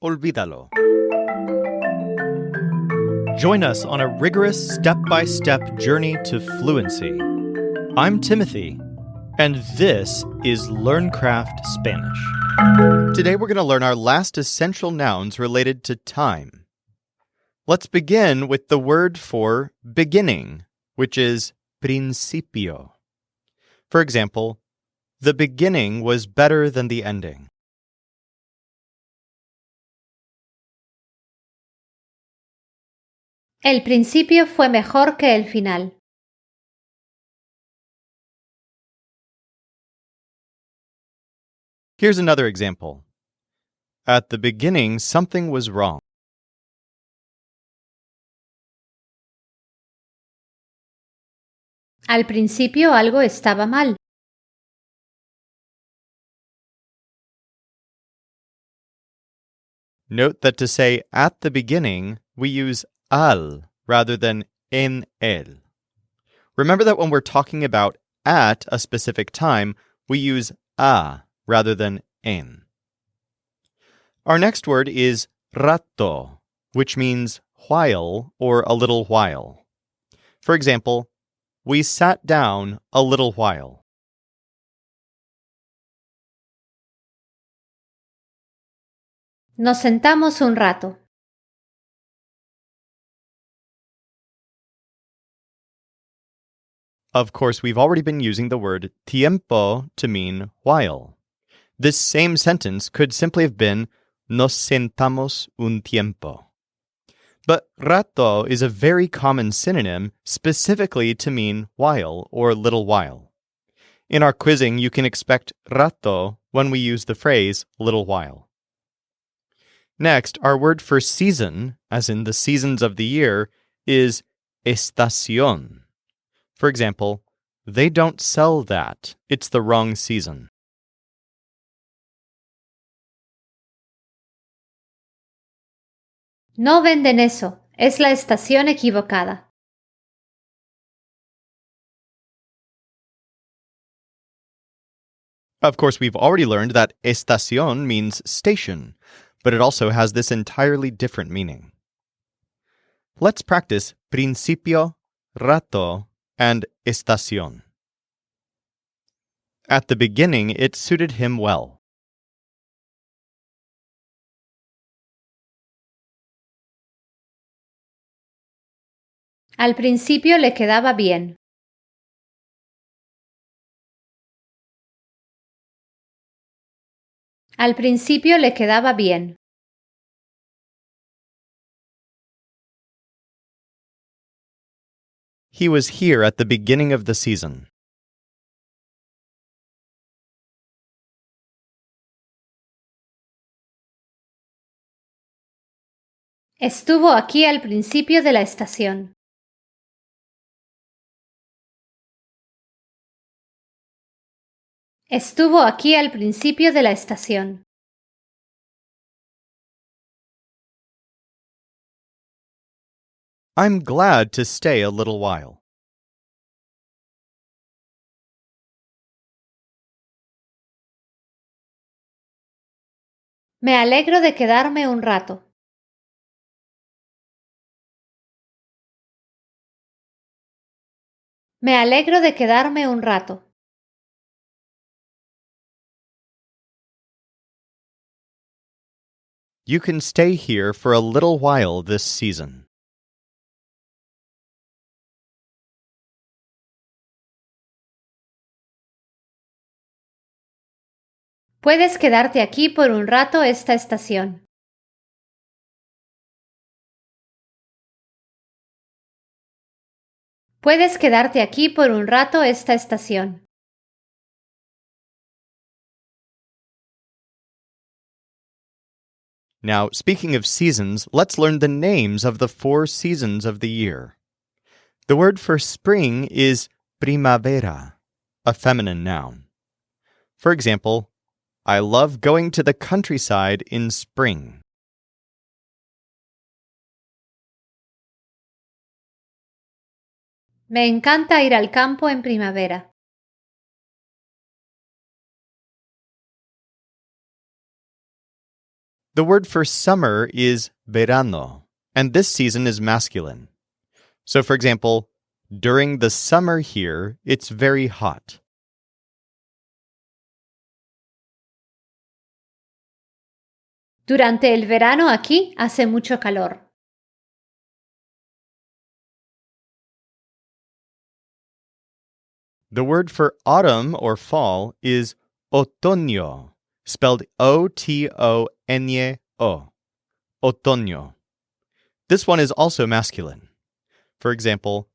olvídalo. Join us on a rigorous step-by-step journey to fluency. I'm Timothy, and this is LearnCraft Spanish. Today we're going to learn our last essential nouns related to time. Let's begin with the word for beginning, which is principio. For example, the beginning was better than the ending. El principio fue mejor que el final. Here's another example. At the beginning, something was wrong. Al principio algo estaba mal. Note that to say at the beginning, we use al rather than en el. Remember that when we're talking about at a specific time, we use a rather than en. Our next word is rato, which means while or a little while. For example, we sat down a little while. Nos sentamos un rato. Of course, we've already been using the word tiempo to mean while. This same sentence could simply have been nos sentamos un tiempo. But rato is a very common synonym specifically to mean while or little while. In our quizzing, you can expect rato when we use the phrase little while. Next, our word for season, as in the seasons of the year, is estación. For example, they don't sell that. It's the wrong season. No venden eso. Es la estación equivocada. Of course, we've already learned that estación means station, but it also has this entirely different meaning. Let's practice principio, rato, and estación. At the beginning, it suited him well. Al principio le quedaba bien. Al principio le quedaba bien. He was here at the beginning of the season. Estuvo aquí al principio de la estación. Estuvo aquí al principio de la estación. I'm glad to stay a little while. Me alegro de quedarme un rato. Me alegro de quedarme un rato. You can stay here for a little while this season. Puedes quedarte aquí por un rato esta estación. Puedes quedarte aquí por un rato esta estación. Now, speaking of seasons, let's learn the names of the 4 seasons of the year. The word for spring is primavera, a feminine noun. For example, I love going to the countryside in spring. Me encanta ir al campo en primavera. The word for summer is verano, and this season is masculine. So, for example, during the summer here, it's very hot. Durante el verano aquí hace mucho calor. The word for autumn or fall is otoño, spelled O-T-O-N-O, otoño. This one is also masculine. For example,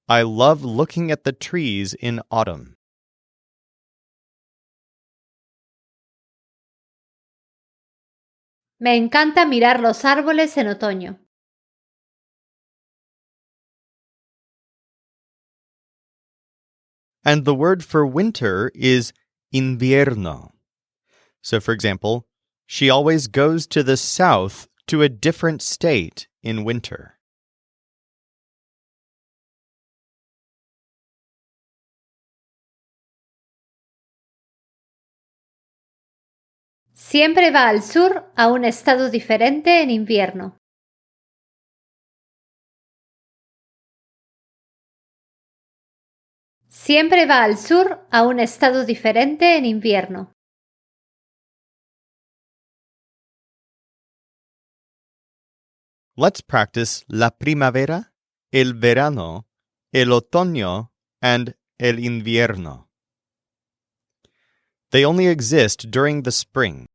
I love looking at the trees in autumn. Me encanta mirar los árboles en otoño. And the word for winter is invierno. So, for example, she always goes to the south to a different state in winter. Siempre va al sur a un estado diferente en invierno. Siempre va al sur a un estado diferente en invierno. Let's practice la primavera, el verano, el otoño, and el invierno. They only exist during the spring.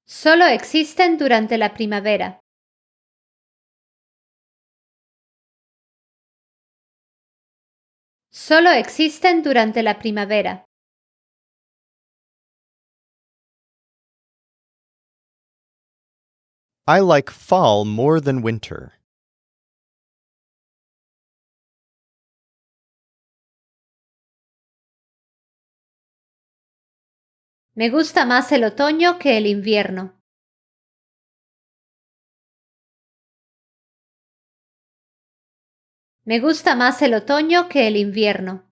Solo existen durante la primavera. Solo existen durante la primavera. I like fall more than winter. Me gusta más el otoño que el invierno. Me gusta más el otoño que el invierno.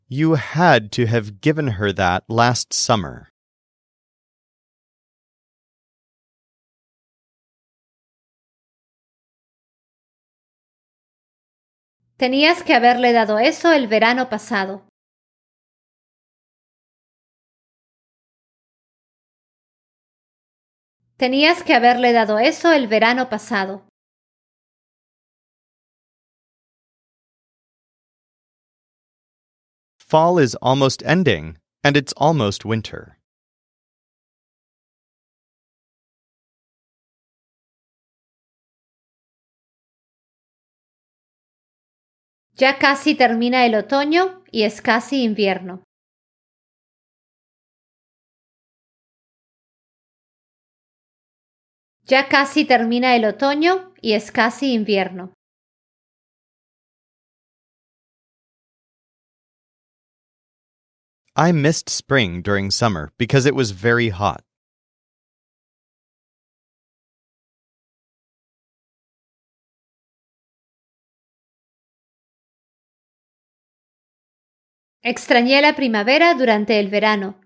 You had to have given her that last summer. Tenías que haberle dado eso el verano pasado. Tenías que haberle dado eso el verano pasado. Fall is almost ending, and it's almost winter. Ya casi termina el otoño y es casi invierno. Ya casi termina el otoño y es casi invierno. I missed spring during summer because it was very hot. Extrañé la primavera durante el verano,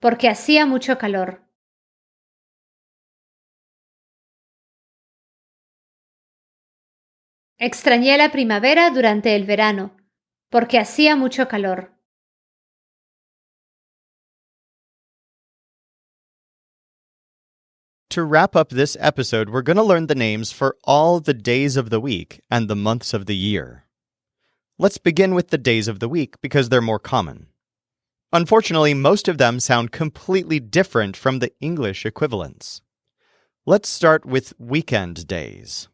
porque hacía mucho calor. Extrañé la primavera durante el verano, porque hacía mucho calor. To wrap up this episode, we're going to learn the names for all the days of the week and the months of the year. Let's begin with the days of the week because they're more common. Unfortunately, most of them sound completely different from the English equivalents. Let's start with weekend days.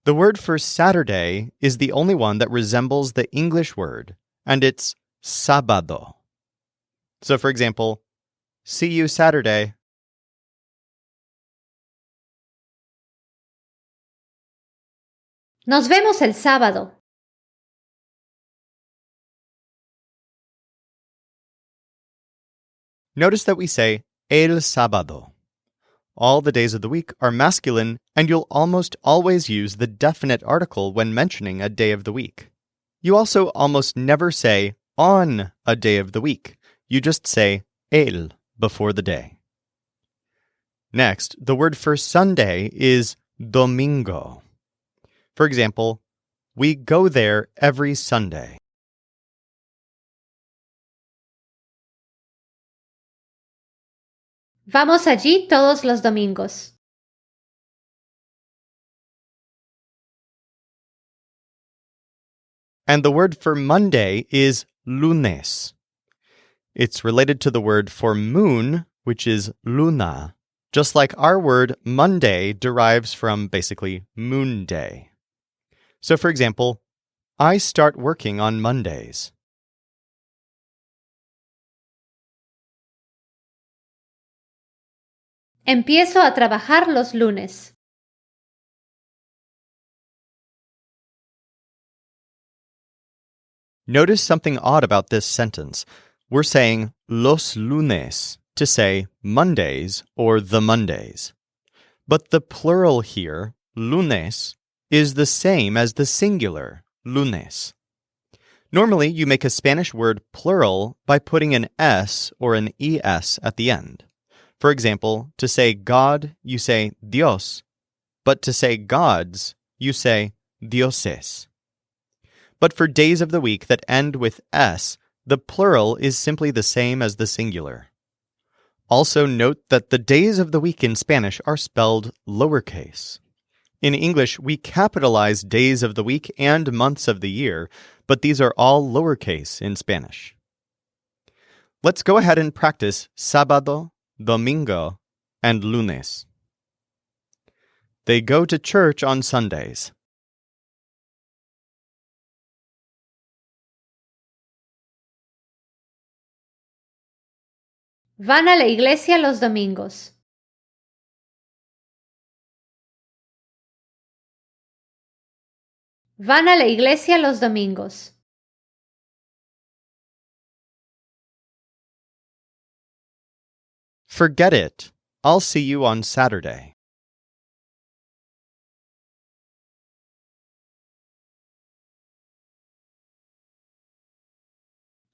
The word for Saturday is the only one that resembles the English word, and it's sábado. So, for example, see you Saturday. Nos vemos el sábado. Notice that we say el sábado. All the days of the week are masculine, and you'll almost always use the definite article when mentioning a day of the week. You also almost never say on a day of the week. You just say el before the day. Next, the word for Sunday is domingo. For example, we go there every Sunday. Vamos allí todos los domingos. And the word for Monday is lunes. It's related to the word for moon, which is luna, just like our word Monday derives from basically moon day. So for example, I start working on Mondays. Empiezo a trabajar los lunes. Notice something odd about this sentence. We're saying los lunes to say Mondays or the Mondays. But the plural here, lunes, is the same as the singular, lunes. Normally, you make a Spanish word plural by putting an S or an ES at the end. For example, to say God, you say Dios, but to say gods, you say dioses. But for days of the week that end with S, the plural is simply the same as the singular. Also note that the days of the week in Spanish are spelled lowercase. In English, we capitalize days of the week and months of the year, but these are all lowercase in Spanish. Let's go ahead and practice sábado, domingo, and lunes. They go to church on Sundays. Van a la iglesia los domingos. Van a la iglesia los domingos. Forget it. I'll see you on Saturday.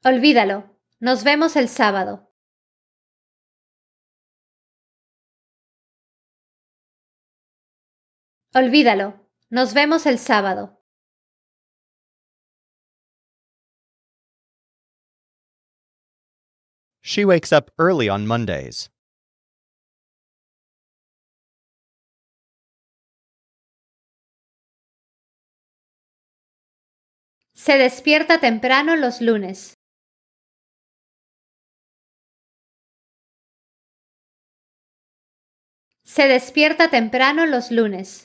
Olvídalo. Nos vemos el sábado. Olvídalo. Nos vemos el sábado. She wakes up early on Mondays. Se despierta temprano los lunes. Se despierta temprano los lunes.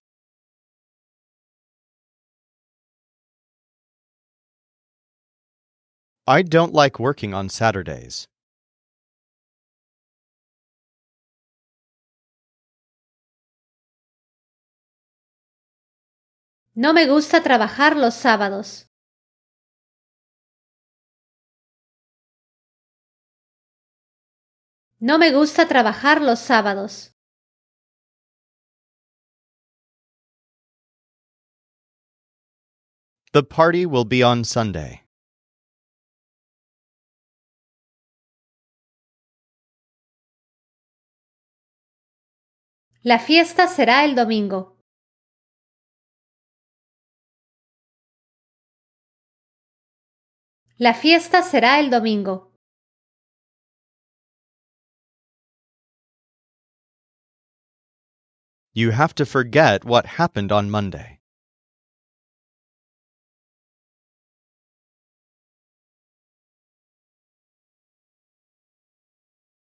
I don't like working on Saturdays. No me gusta trabajar los sábados. No me gusta trabajar los sábados. The party will be on Sunday. La fiesta será el domingo. La fiesta será el domingo. You have to forget what happened on Monday.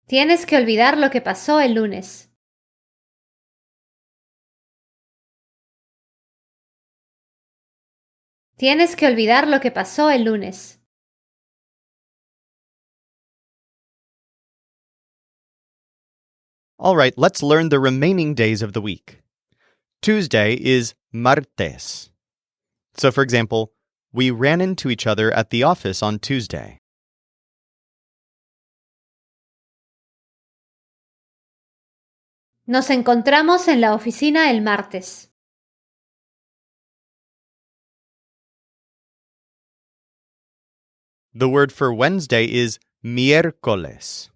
Tienes que olvidar lo que pasó el lunes. Tienes que olvidar lo que pasó el lunes. All right, let's learn the remaining days of the week. Tuesday is martes. So for example, we ran into each other at the office on Tuesday. Nos encontramos en la oficina el martes. The word for Wednesday is miércoles.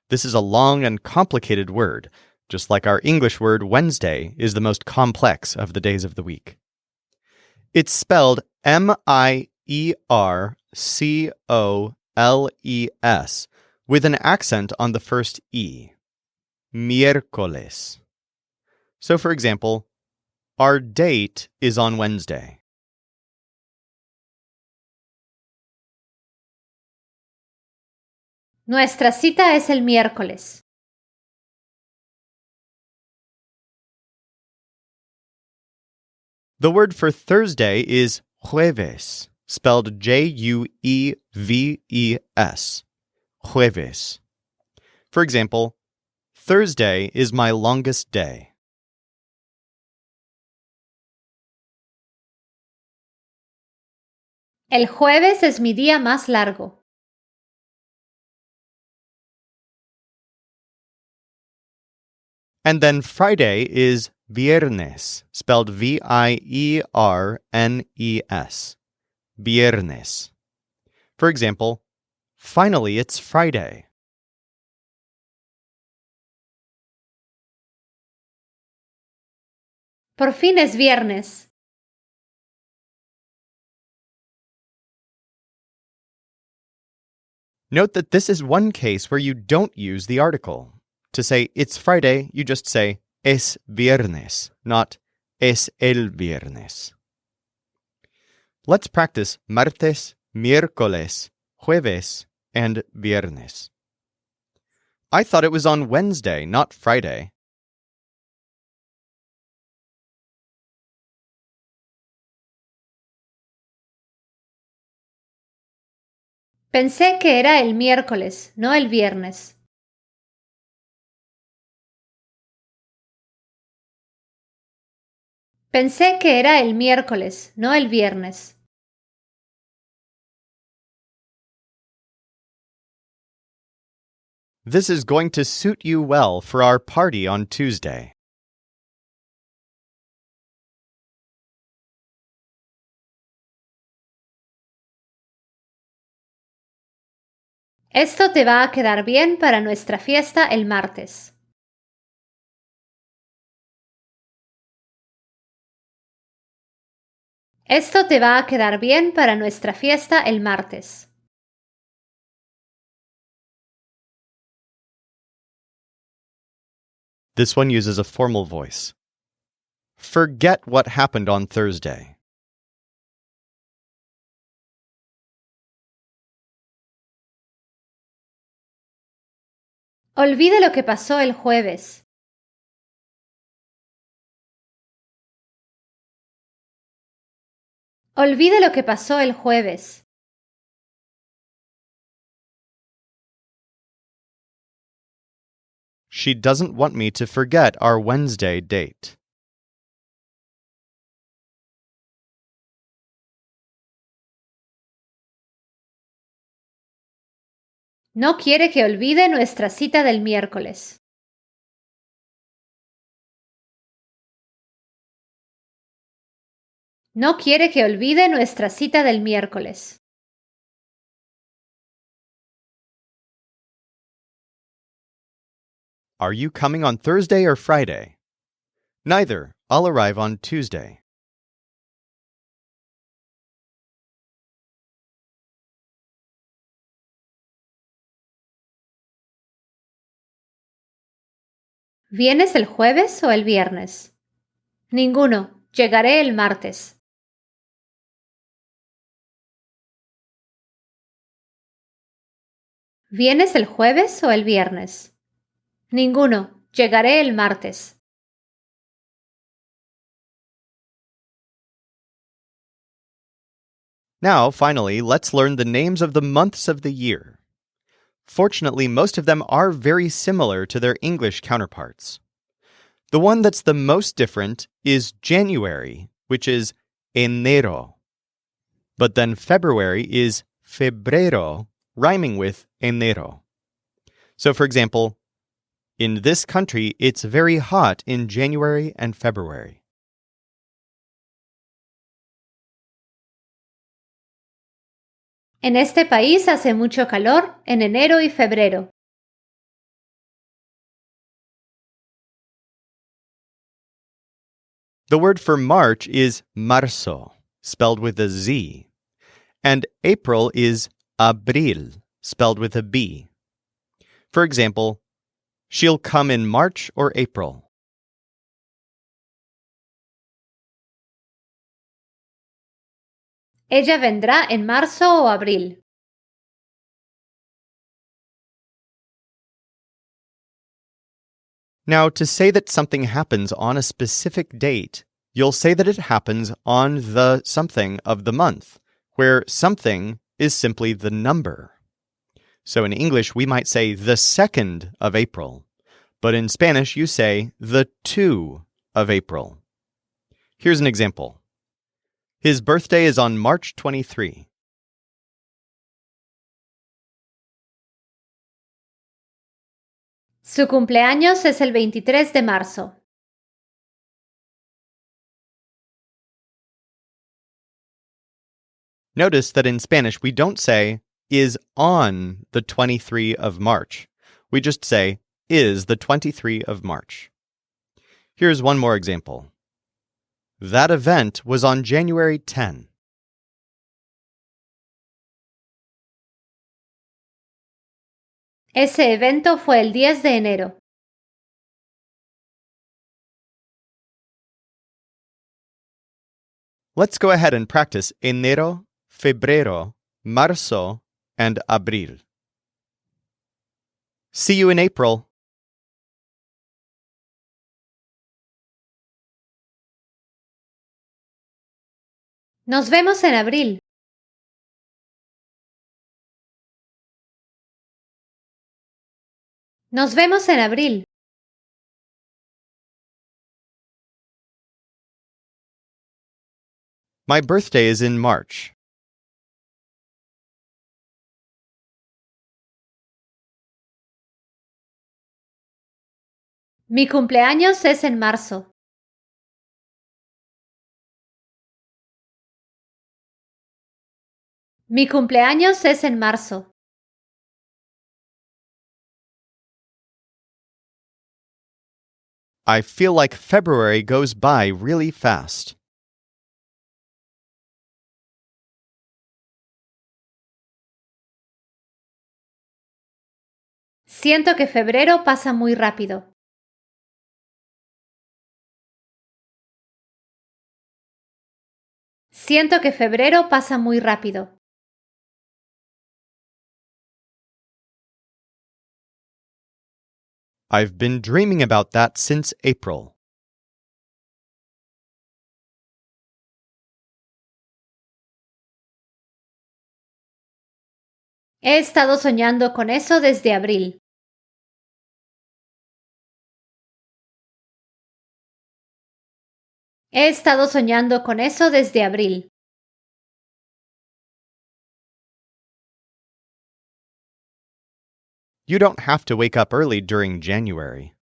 This is a long and complicated word, just like our English word Wednesday is the most complex of the days of the week. It's spelled M-I-E-R-C-O-L-E-S with an accent on the first E. Miércoles. So, for example, our date is on Wednesday. Nuestra cita es el miércoles. The word for Thursday is jueves, spelled J-U-E-V-E-S. Jueves. For example, Thursday is my longest day. El jueves es mi día más largo. And then Friday is viernes, spelled V-I-E-R-N-E-S. Viernes. For example, finally it's Friday. Por fin es viernes. Note that this is one case where you don't use the article. To say it's Friday, you just say es viernes, not es el viernes. Let's practice martes, miércoles, jueves, and viernes. I thought it was on Wednesday, not Friday. Pensé que era el miércoles, no el viernes. Pensé que era el miércoles, no el viernes. This is going to suit you well for our party on Tuesday. Esto te va a quedar bien para nuestra fiesta el martes. Esto te va a quedar bien para nuestra fiesta el martes. This one uses a formal voice. Forget what happened on Thursday. Olvide lo que pasó el jueves. Olvide lo que pasó el jueves. She doesn't want me to forget our Wednesday date. No quiere que olvide nuestra cita del miércoles. No quiere que olvide nuestra cita del miércoles. Are you coming on Thursday or Friday? Neither. I'll arrive on Tuesday. ¿Vienes el jueves o el viernes? Ninguno. Llegaré el martes. ¿Vienes el jueves o el viernes? Ninguno. Llegaré el martes. Now, finally, let's learn the names of the months of the year. Fortunately, most of them are very similar to their English counterparts. The one that's the most different is January, which is enero. But then February is febrero, rhyming with enero. So, for example, In this country, it's very hot in January and February. En este país hace mucho calor en enero y febrero. The word for March is marzo, spelled with a Z, and April is abril, spelled with a B. For example, she'll come in March or April. Ella vendrá en marzo o abril. Now, to say that something happens on a specific date, you'll say that it happens on the something of the month, where something is simply the number. So in English, we might say the 2nd of April, but in Spanish, you say the 2 of April. Here's an example. His birthday is on March 23. Su cumpleaños es el 23 de marzo. Notice that in Spanish, we don't say is on the 23 of March. We just say is the 23 of March. Here's one more example. That event was on January 10. Ese evento fue el 10 de enero. Let's go ahead and practice enero, febrero, marzo, and abril. See you in April. Nos vemos en abril. Nos vemos en abril. My birthday is in March. Mi cumpleaños es en marzo. Mi cumpleaños es en marzo. I feel like February goes by really fast. Siento que febrero pasa muy rápido. Siento que febrero pasa muy rápido. I've been dreaming about that since April. He estado soñando con eso desde abril. He estado soñando con eso desde abril. You don't have to wake up early during January.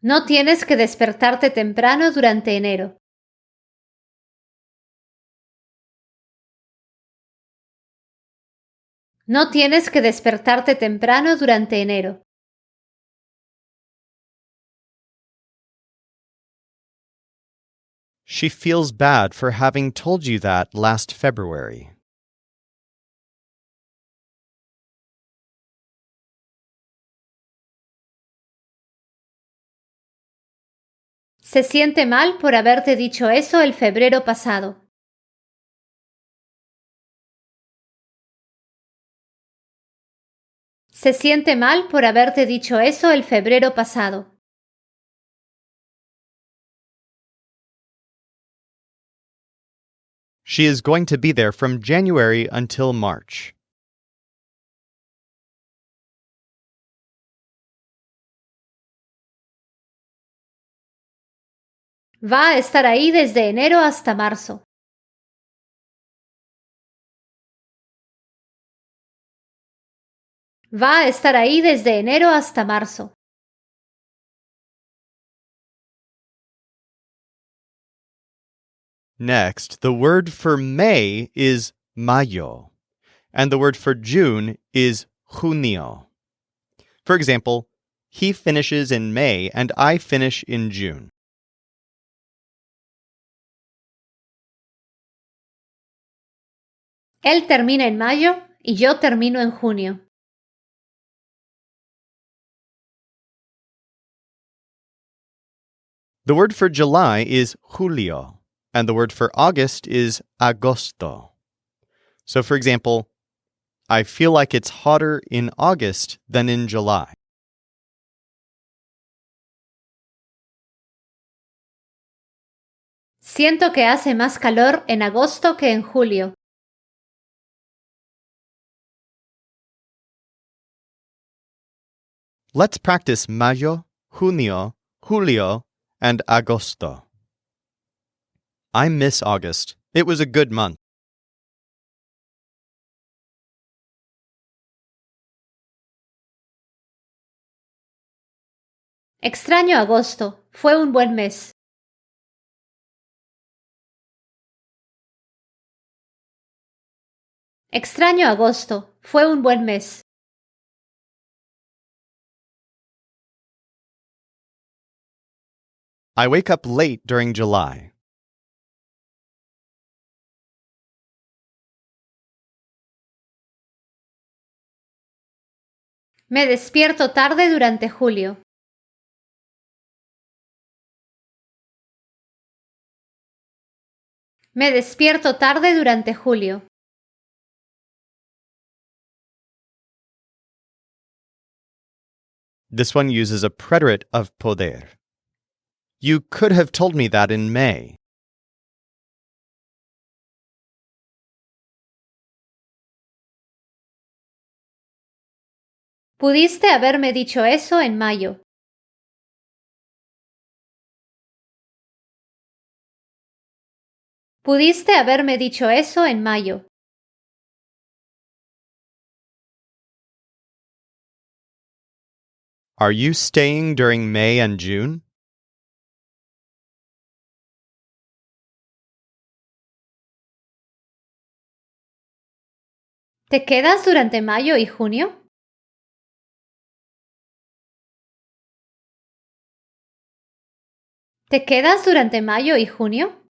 No tienes que despertarte temprano durante enero. No tienes que despertarte temprano durante enero. She feels bad for having told you that last February. Se siente mal por haberte dicho eso el febrero pasado. Se siente mal por haberte dicho eso el febrero pasado. She is going to be there from January until March. Va a estar ahí desde enero hasta marzo. Va a estar ahí desde enero hasta marzo. Next, the word for May is mayo, and the word for June is junio. For example, he finishes in May and I finish in June. Él termina en mayo y yo termino en junio. The word for July is julio, and the word for August is agosto. So, for example, I feel like it's hotter in August than in July. Siento que hace más calor en agosto que en julio. Let's practice mayo, junio, julio, and agosto. I miss August. It was a good month. Extraño agosto. Fue un buen mes. Extraño agosto. Fue un buen mes. I wake up late during July. Me despierto tarde durante julio. Me despierto tarde durante julio. This one uses a preterite of poder. You could have told me that in May. Pudiste haberme dicho eso en mayo. Pudiste haberme dicho eso en mayo. Are you staying during May and June? ¿Te quedas durante mayo y junio? ¿Te quedas durante mayo y junio?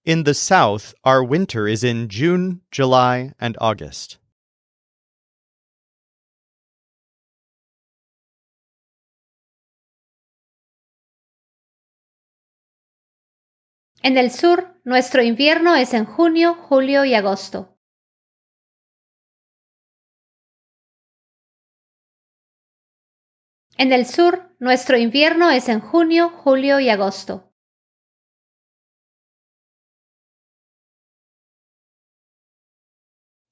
In the South, our winter is in June, July, and August. En el sur, nuestro invierno es en junio, julio y agosto. En el sur, nuestro invierno es en junio, julio y agosto.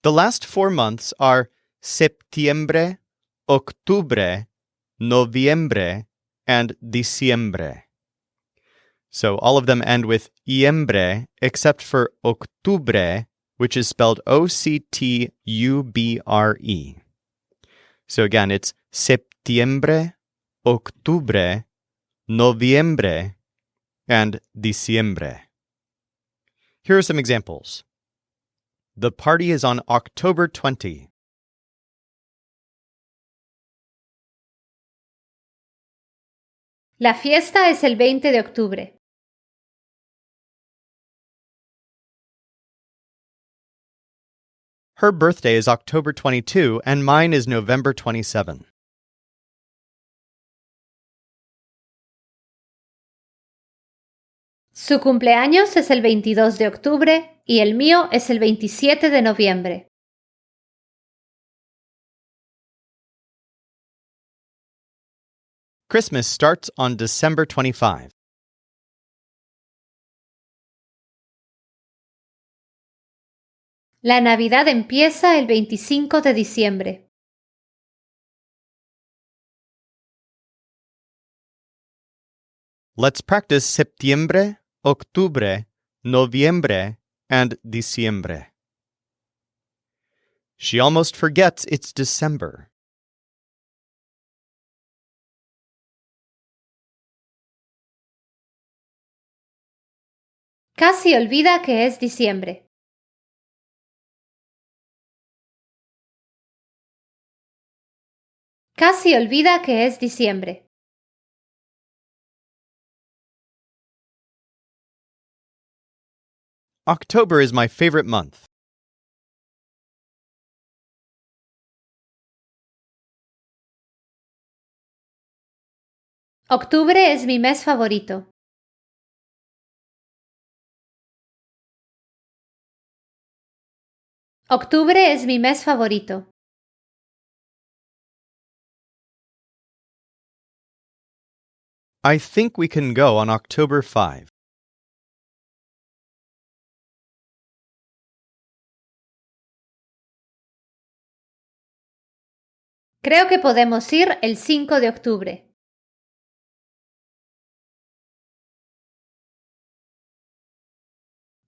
The last 4 months are septiembre, octubre, noviembre, and diciembre. So all of them end with iembre, except for octubre, which is spelled Octubre. So again, it's septiembre, octubre, noviembre, and diciembre. Here are some examples. The party is on October 20. La fiesta es el 20 de octubre. Her birthday is October 22 and mine is November 27. Su cumpleaños es el 22 de octubre y el mío es el 27 de noviembre. Christmas starts on December 25. La Navidad empieza el 25 de diciembre. Let's practice septiembre, octubre, noviembre, and diciembre. She almost forgets it's December. Casi olvida que es diciembre. Casi olvida que es diciembre. October is my favorite month. Octubre es mi mes favorito. Octubre es mi mes favorito. I think we can go on October 5. Creo que podemos ir el 5 de octubre.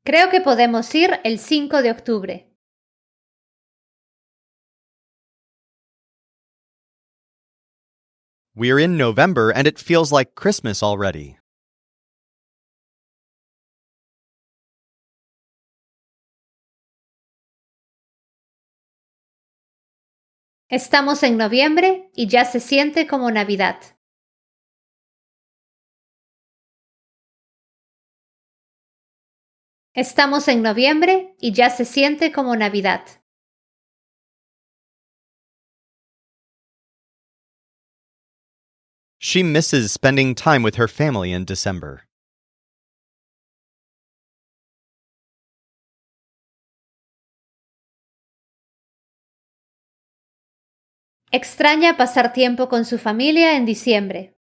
Creo que podemos ir el 5 de octubre. We're in November and it feels like Christmas already. Estamos en noviembre y ya se siente como Navidad. Estamos en noviembre y ya se siente como Navidad. She misses spending time with her family in December. Extraña pasar tiempo con su familia en diciembre.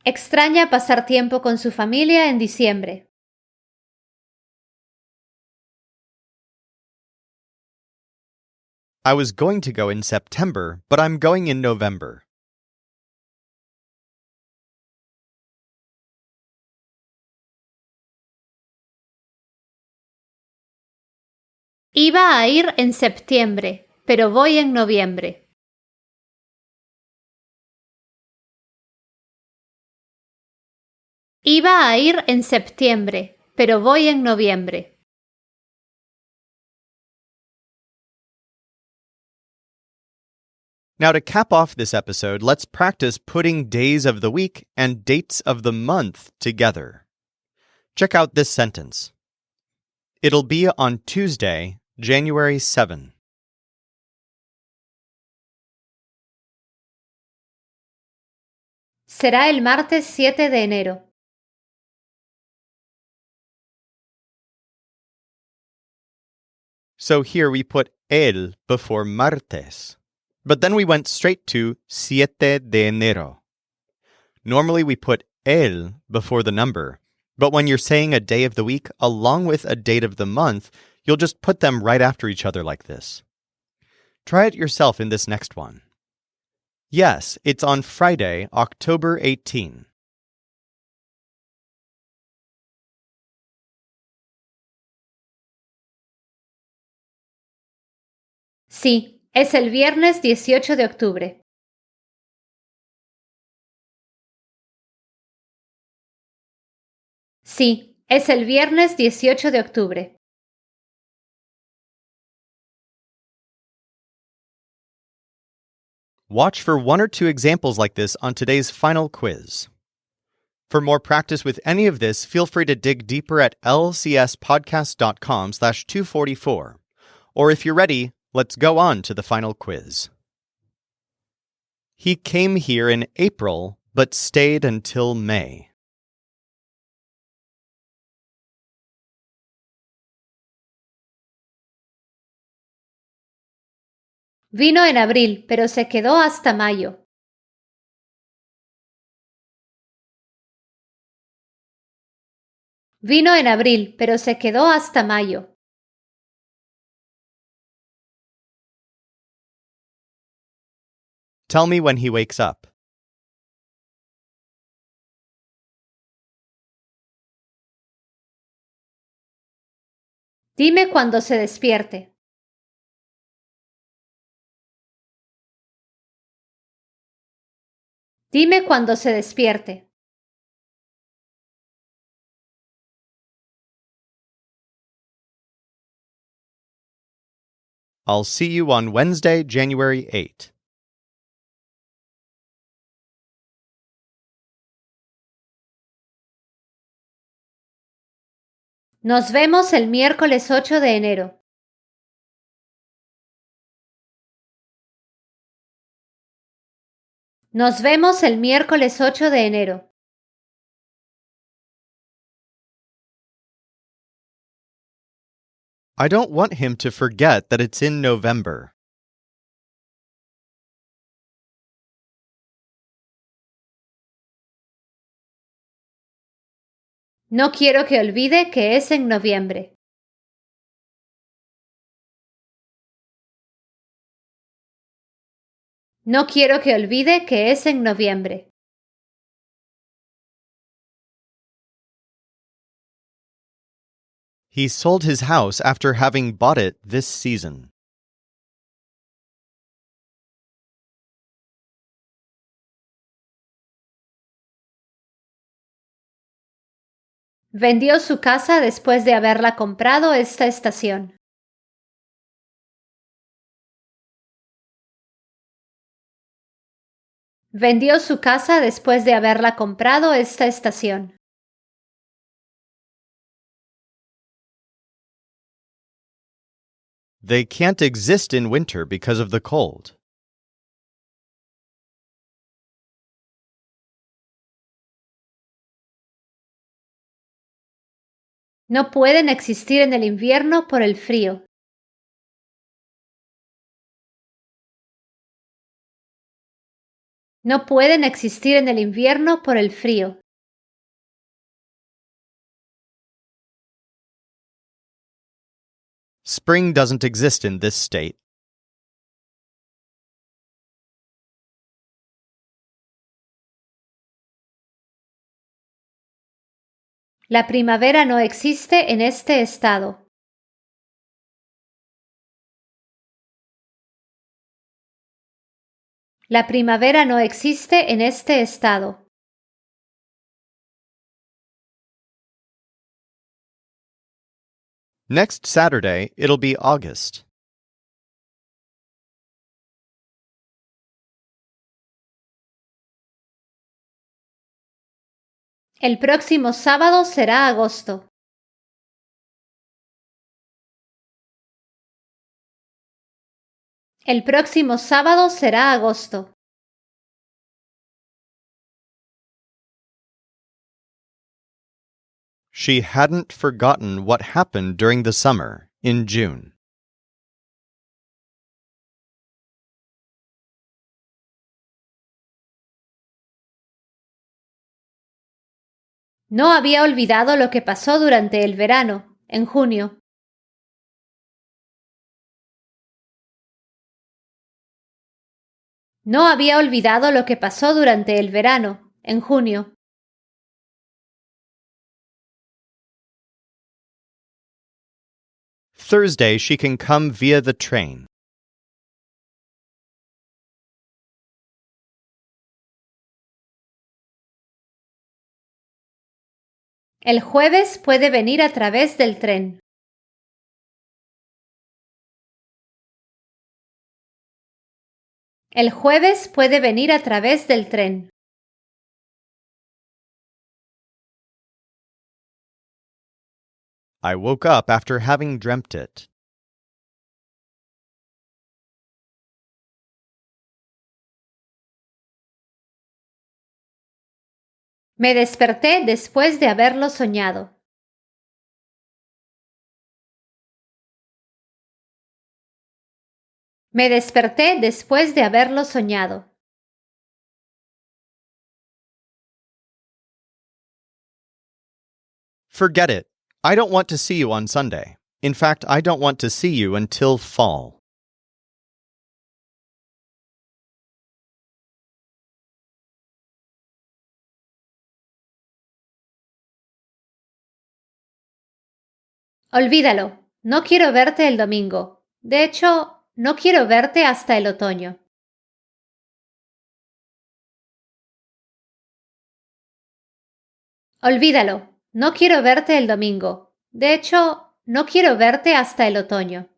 Extraña pasar tiempo con su familia en diciembre. I was going to go in September, but I'm going in November. Iba a ir en septiembre, pero voy en noviembre. Iba a ir en septiembre, pero voy en noviembre. Now, to cap off this episode, let's practice putting days of the week and dates of the month together. Check out this sentence. It'll be on Tuesday, January 7. Será el martes 7 de enero. So here we put el before martes. But then we went straight to 7 de enero. Normally we put el before the number, but when you're saying a day of the week along with a date of the month, you'll just put them right after each other like this. Try it yourself in this next one. Yes, it's on Friday, October 18. Sí, es el viernes 18 de octubre. Sí, es el viernes 18 de octubre. Watch for one or two examples like this on today's final quiz. For more practice with any of this, feel free to dig deeper at lcspodcast.com/244. Or if you're ready, let's go on to the final quiz. He came here in April, but stayed until May. Vino en abril, pero se quedó hasta mayo. Vino en abril, pero se quedó hasta mayo. Tell me when he wakes up. Dime cuando se despierte. Dime cuando se despierte. I'll see you on Wednesday, January 8. Nos vemos el miércoles 8 de enero. Nos vemos el miércoles 8 de enero. I don't want him to forget that it's in November. No quiero que olvide que es en noviembre. No quiero que olvide que es en noviembre. He sold his house after having bought it this season. Vendió su casa después de haberla comprado esta estación. Vendió su casa después de haberla comprado esta estación. They can't exist in winter because of the cold. No pueden existir en el invierno por el frío. No pueden existir en el invierno por el frío. Spring doesn't exist in this state. La primavera no existe en este estado. La primavera no existe en este estado. Next Saturday, it'll be August. El próximo sábado será agosto. El próximo sábado será agosto. She hadn't forgotten what happened during the summer, in June. No había olvidado lo que pasó durante el verano, en junio. No había olvidado lo que pasó durante el verano, en junio. Thursday, she can come via the train. El jueves puede venir a través del tren. El jueves puede venir a través del tren. I woke up after having dreamt it. Me desperté después de haberlo soñado. Me desperté después de haberlo soñado. Forget it. I don't want to see you on Sunday. In fact, I don't want to see you until fall. Olvídalo. no quiero verte el domingo. De hecho, no quiero verte hasta el otoño. Olvídalo, no quiero verte el domingo. De hecho, no quiero verte hasta el otoño.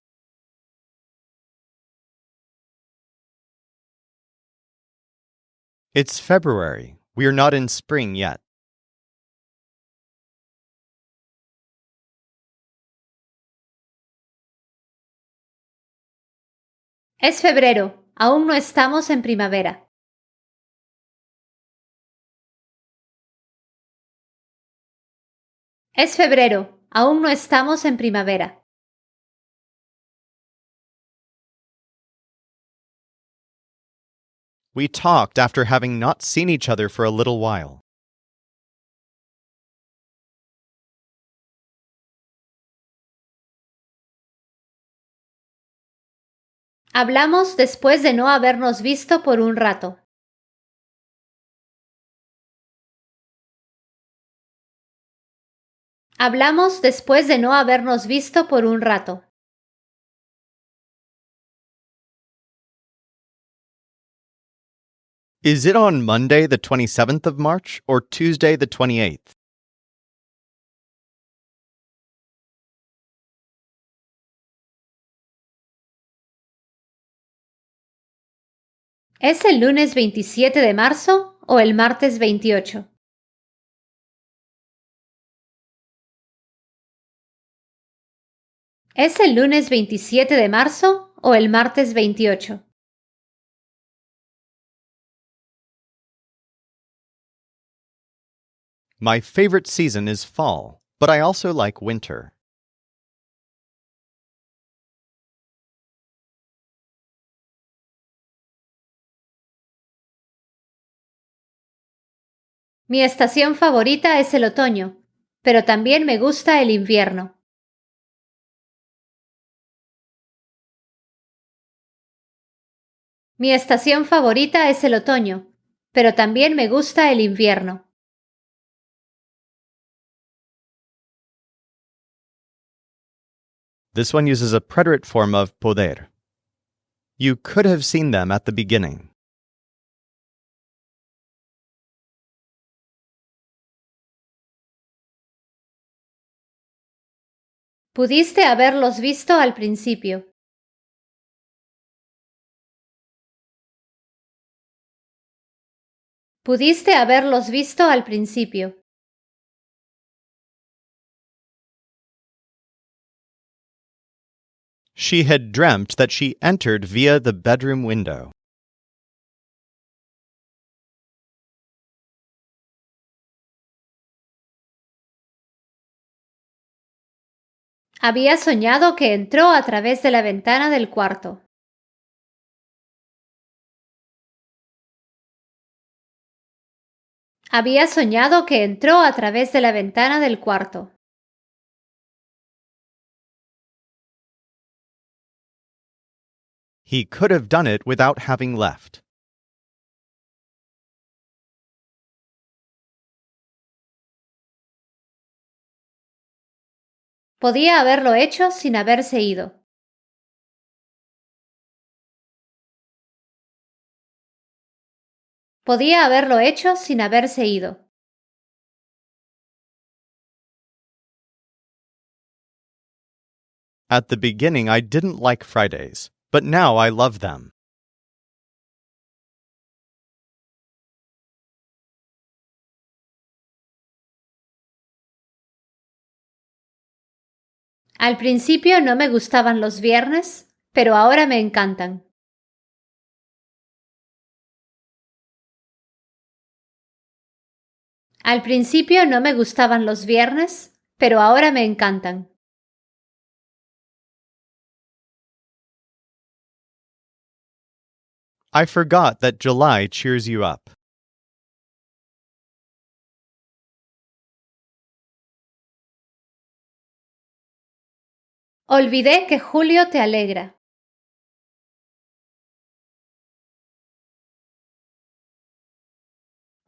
It's February. We are not in spring yet. Es febrero, aún no estamos en primavera. Es febrero, aún no estamos en primavera. We talked after having not seen each other for a little while. Hablamos después de no habernos visto por un rato. Hablamos después de no habernos visto por un rato. Is it on Monday, the 27th of March, or Tuesday, the 28th? ¿Es el lunes 27 de marzo o el martes 28? ¿Es el lunes 27 de marzo o el martes 28? My favorite season is fall, but I also like winter. Mi estación favorita es el otoño, pero también me gusta el invierno. Mi estación favorita es el otoño, pero también me gusta el invierno. This one uses a preterite form of poder. You could have seen them at the beginning. Pudiste haberlos visto al principio. Pudiste haberlos visto al principio. She had dreamt that she entered via the bedroom window. Había soñado que entró a través de la ventana del cuarto. Había soñado que entró a través de la ventana del cuarto. He could have done it without having left. Podía haberlo hecho sin haberse ido. Podía haberlo hecho sin haberse ido. At the beginning, I didn't like Fridays, but now I love them. Al principio no me gustaban los viernes, pero ahora me encantan. Al principio no me gustaban los viernes, pero ahora me encantan. I forgot that July cheers you up. Olvidé que julio te alegra.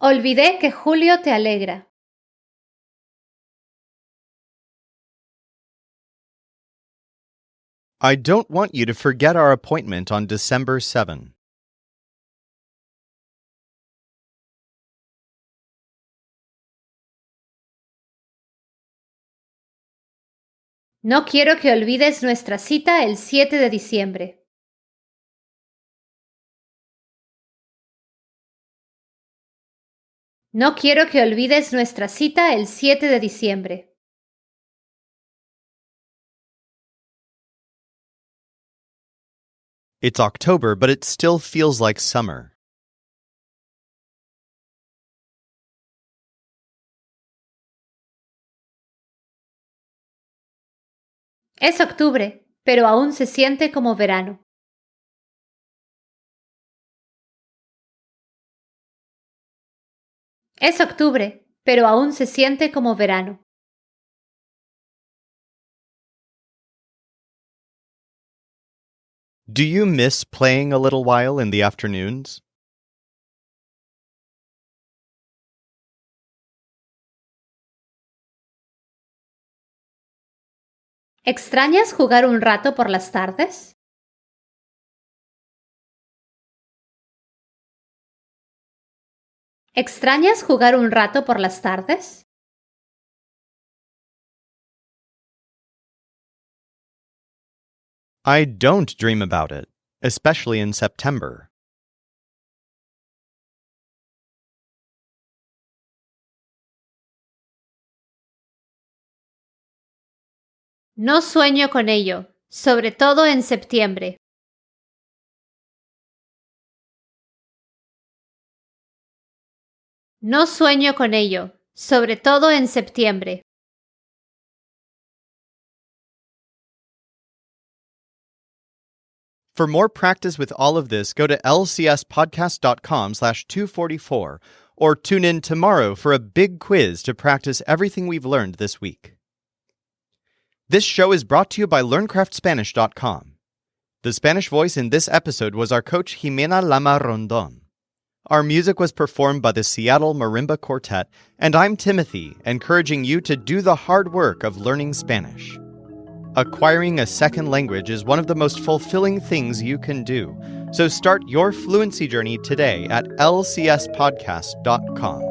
Olvidé que julio te alegra. I don't want you to forget our appointment on December 7. No quiero que olvides nuestra cita el 7 de diciembre. No quiero que olvides nuestra cita el 7 de diciembre. It's October, but it still feels like summer. Es octubre, pero aún se siente como verano. Es octubre, pero aún se siente como verano. Do you miss playing a little while in the afternoons? ¿Extrañas jugar un rato por las tardes? ¿Extrañas jugar un rato por las tardes? I don't dream about it, especially in September. No sueño con ello, sobre todo en septiembre. No sueño con ello, sobre todo en septiembre. For more practice with all of this, go to lcspodcast.com/244 or tune in tomorrow for a big quiz to practice everything we've learned this week. This show is brought to you by LearnCraftSpanish.com. The Spanish voice in this episode was our coach Jimena Lama Rondon. Our music was performed by the Seattle Marimba Quartet, and I'm Timothy, encouraging you to do the hard work of learning Spanish. Acquiring a second language is one of the most fulfilling things you can do, so start your fluency journey today at lcspodcast.com.